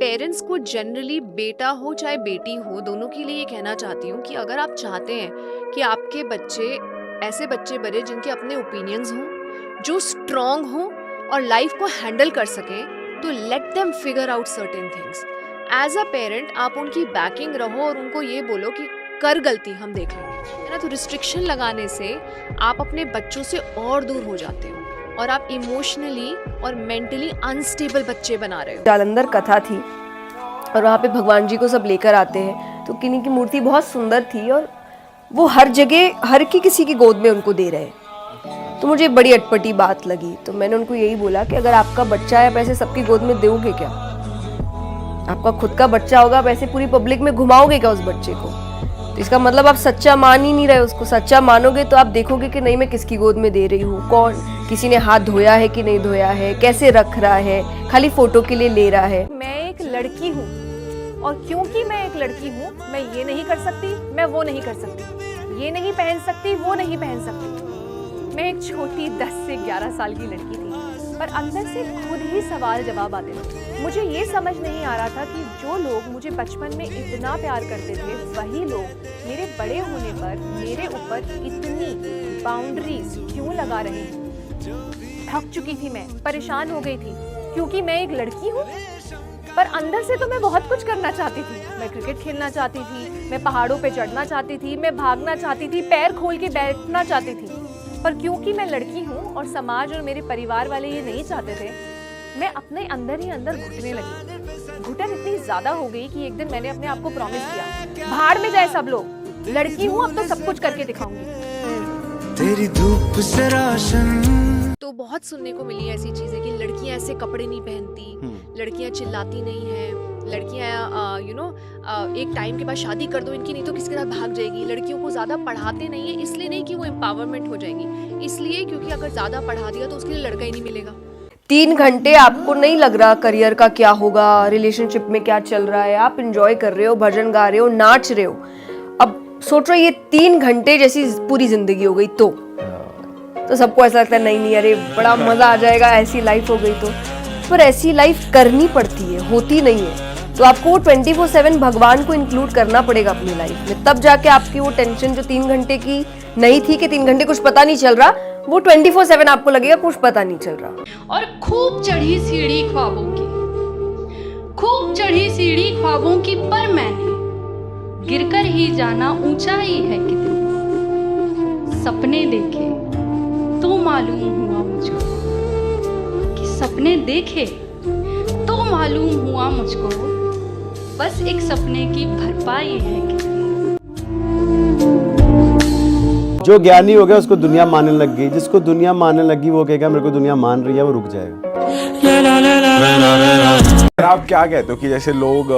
Parents को generally बेटा हो चाहे बेटी हो दोनों के लिए ये कहना चाहती हूँ कि अगर आप चाहते हैं कि आपके बच्चे ऐसे बच्चे बने जिनके अपने ओपिनियंस हों, जो स्ट्रॉन्ग हों और लाइफ को हैंडल कर सकें, तो let them figure out certain things. As a parent आप उनकी बैकिंग रहो और उनको ये बोलो कि कर गलती हम देख लेंगे, है ना। तो रिस्ट्रिक्शन लगाने से आप अपने बच्चों से और दूर हो जाते हो और आप इमोशनली और मेंटली अनस्टेबल बच्चे बना रहे हो। जालंधर कथा थी और वहाँ पे भगवान जी को सब लेकर आते हैं, तो किन्हीं की मूर्ति बहुत सुंदर थी और वो हर जगह हर किसी की गोद में उनको दे रहे हैं। तो मुझे बड़ी अटपटी बात लगी, तो मैंने उनको यही बोला कि अगर आपका बच्चा है, पैसे सबकी गोद में दोगे क्या? आपका खुद का बच्चा होगा, वैसे पूरी पब्लिक में घुमाओगे क्या उस बच्चे को? तो इसका मतलब आप सच्चा मान ही नहीं रहे उसको। सच्चा मानोगे तो आप देखोगे कि नहीं मैं किसकी गोद में दे रही हूँ, कौन, किसी ने हाथ धोया है कि नहीं धोया है, कैसे रख रहा है, खाली फोटो के लिए ले रहा है। मैं एक लड़की हूँ और क्योंकि मैं एक लड़की हूँ मैं ये नहीं कर सकती, मैं वो नहीं कर सकती, ये नहीं पहन सकती, वो नहीं पहन सकती। मैं एक छोटी 10 से 11 साल की लड़की थी, पर अंदर से खुद ही सवाल जवाब आते थे। मुझे ये समझ नहीं आ रहा था कि जो लोग मुझे बचपन में इतना प्यार करते थे वही लोग मेरे बड़े होने पर मेरे ऊपर इतनी बाउंड्रीज क्यों लगा रहे हैं। थक चुकी थी मैं, परेशान हो गई थी, क्योंकि मैं एक लड़की हूँ। पर अंदर से तो मैं बहुत कुछ करना चाहती थी। मैं क्रिकेट खेलना चाहती थी, मैं पहाड़ों पे चढ़ना चाहती थी, मैं भागना चाहती थी, पैर खोल के बैठना चाहती थी। पर क्योंकि मैं लड़की हूँ और समाज और मेरे परिवार वाले ये नहीं चाहते थे, मैं अपने अंदर ही अंदर घुटने लगी। घुटन इतनी ज्यादा हो गई कि एक दिन मैंने अपने आप को प्रॉमिस किया, भाड़ में जाए सब लोग, लड़की हूँ अब तो सब कुछ करके दिखाऊंगी। तेरी धूप से रोशन। तो बहुत सुनने को मिली ऐसी चीजें कि लड़कियां ऐसे कपड़े नहीं पहनती, लड़कियां चिल्लाती नहीं है, लड़कियां एक टाइम के बाद शादी कर दो इनकी, नहीं तो किसी के साथ भाग जाएगी। लड़कियों को ज़्यादा पढ़ाते नहीं है, इसलिए नहीं कि वो एम्पावरमेंट हो जाएंगी, इसलिए क्योंकि अगर ज़्यादा पढ़ा दिया तो उसके लिए लड़का ही नहीं मिलेगा। 3 घंटे आपको नहीं लग रहा करियर का क्या होगा, रिलेशनशिप में क्या चल रहा है, आप एंजॉय कर रहे हो, भजन गा रहे हो, नाच रहे हो। अब सोच रहे हो ये 3 घंटे जैसी पूरी जिंदगी हो गई तो सबको ऐसा लगता है नहीं अरे बड़ा मजा आ जाएगा, ऐसी लाइफ हो गई तो। पर ऐसी लाइफ करनी पड़ती है, होती नहीं है। तो आपको 24/7 भगवान को इंक्लूड करना पड़ेगा अपनी लाइफ में, तब जाके आपकी वो टेंशन जो 3 घंटे की नहीं थी कि 3 घंटे कुछ पता नहीं चल रहा, वो 24/7 आपको लगेगा कुछ पता नहीं चल रहा। और खूब चढ़ी सीढ़ी ख्वाबों की, खूब चढ़ी सीढ़ी ख्वाबों की, पर मैंने गिरकर ही जाना ऊंचाई है कितनी। सपने देखे तो मालूम हुआ मुझको कि सपने देखे तो मालूम हुआ मुझको, बस एक सपने की भरपाई है कितनी। जो ज्ञानी हो गया उसको दुनिया मानने लग गई, जिसको दुनिया मानने लगी वो कहेगा मेरे को दुनिया मान रही है, वो रुक जाएगा। आप क्या कहते हो कि जैसे लोग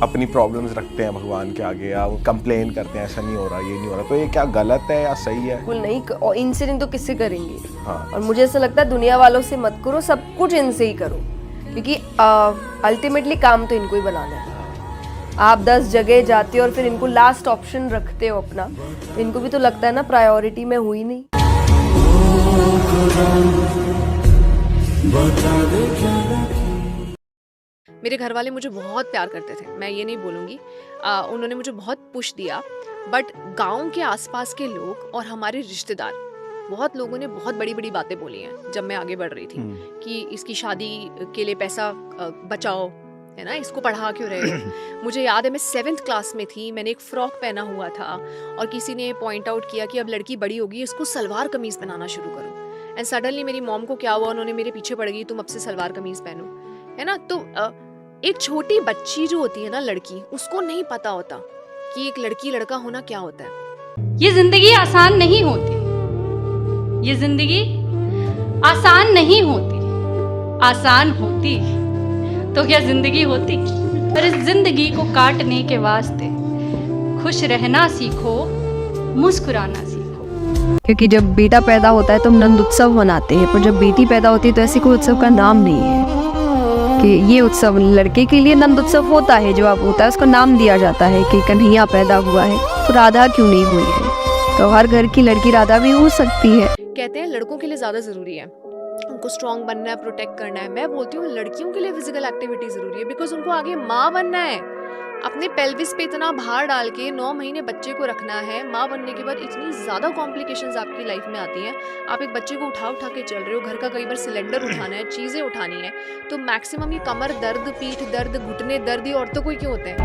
अपनी प्रॉब्लम्स रखते हैं भगवान के आगे या वो कंप्लेन करते हैं ऐसा नहीं हो रहा, ये नहीं हो रहा, तो ये क्या गलत है या सही है? बिल्कुल नहीं, और इनसे नहीं तो किससे करेंगे। हाँ। और मुझे ऐसा लगता है दुनिया वालों से मत करो, सब कुछ इनसे ही करो, क्योंकि अल्टीमेटली काम तो इनको ही बनाना है। आप 10 जगह जाते हो और फिर इनको लास्ट ऑप्शन रखते हो अपना, तो इनको भी तो लगता है ना प्रायोरिटी में हुई नहीं। मेरे घर वाले मुझे बहुत प्यार करते थे, मैं ये नहीं बोलूँगी, उन्होंने मुझे बहुत पुश दिया। बट गांव के आसपास के लोग और हमारे रिश्तेदार, बहुत लोगों ने बहुत बड़ी बड़ी बातें बोली हैं जब मैं आगे बढ़ रही थी कि इसकी शादी के लिए पैसा बचाओ, है ना, इसको पढ़ा क्यों रहे हो। मुझे याद है मैं 7th क्लास में थी, मैंने एक फ्रॉक पहना हुआ था और किसी ने पॉइंट आउट किया कि अब लड़की बड़ी होगी, इसको सलवार कमीज़ पहनाना शुरू करो। एंड सडनली मेरी मॉम को क्या हुआ, उन्होंने मेरे पीछे पड़ गई, तुम अब से सलवार कमीज़ पहनो, है ना। तो एक छोटी बच्ची जो होती है ना, लड़की, उसको नहीं पता होता कि एक लड़की लड़का होना क्या होता है। ये जिंदगी आसान नहीं होती, ये जिंदगी आसान नहीं होती। आसान होती तो क्या जिंदगी होती? पर इस जिंदगी को काटने के वास्ते खुश रहना सीखो, मुस्कुराना सीखो। क्योंकि जब बेटा पैदा होता है तो हम नंद उत्सव मनाते हैं, पर जब बेटी पैदा होती है तो ऐसे कोई उत्सव का नाम नहीं है कि ये उत्सव। लड़के के लिए नंद उत्सव होता है, जो अब होता है उसका नाम दिया जाता है कि कन्हैया पैदा हुआ है, तो राधा क्यों नहीं हुई है? तो हर घर की लड़की राधा भी हो सकती है। कहते हैं लड़कों के लिए ज़्यादा ज़रूरी है उनको स्ट्रांग बनना है, प्रोटेक्ट करना है। मैं बोलती हूँ लड़कियों के लिए फिजिकल एक्टिविटी ज़रूरी है, बिकॉज उनको आगे माँ बनना है। अपने पेल्विस पे इतना भार डाल के 9 महीने बच्चे को रखना है। माँ बनने के बाद इतनी ज़्यादा कॉम्प्लिकेशंस आपकी लाइफ में आती हैं। आप एक बच्चे को उठा के चल रहे हो, घर का कई बार सिलेंडर उठाना है, चीज़ें उठानी है, तो मैक्सिमम ये कमर दर्द, पीठ दर्द, घुटने दर्द ये औरतों को ही क्यों होते हैं?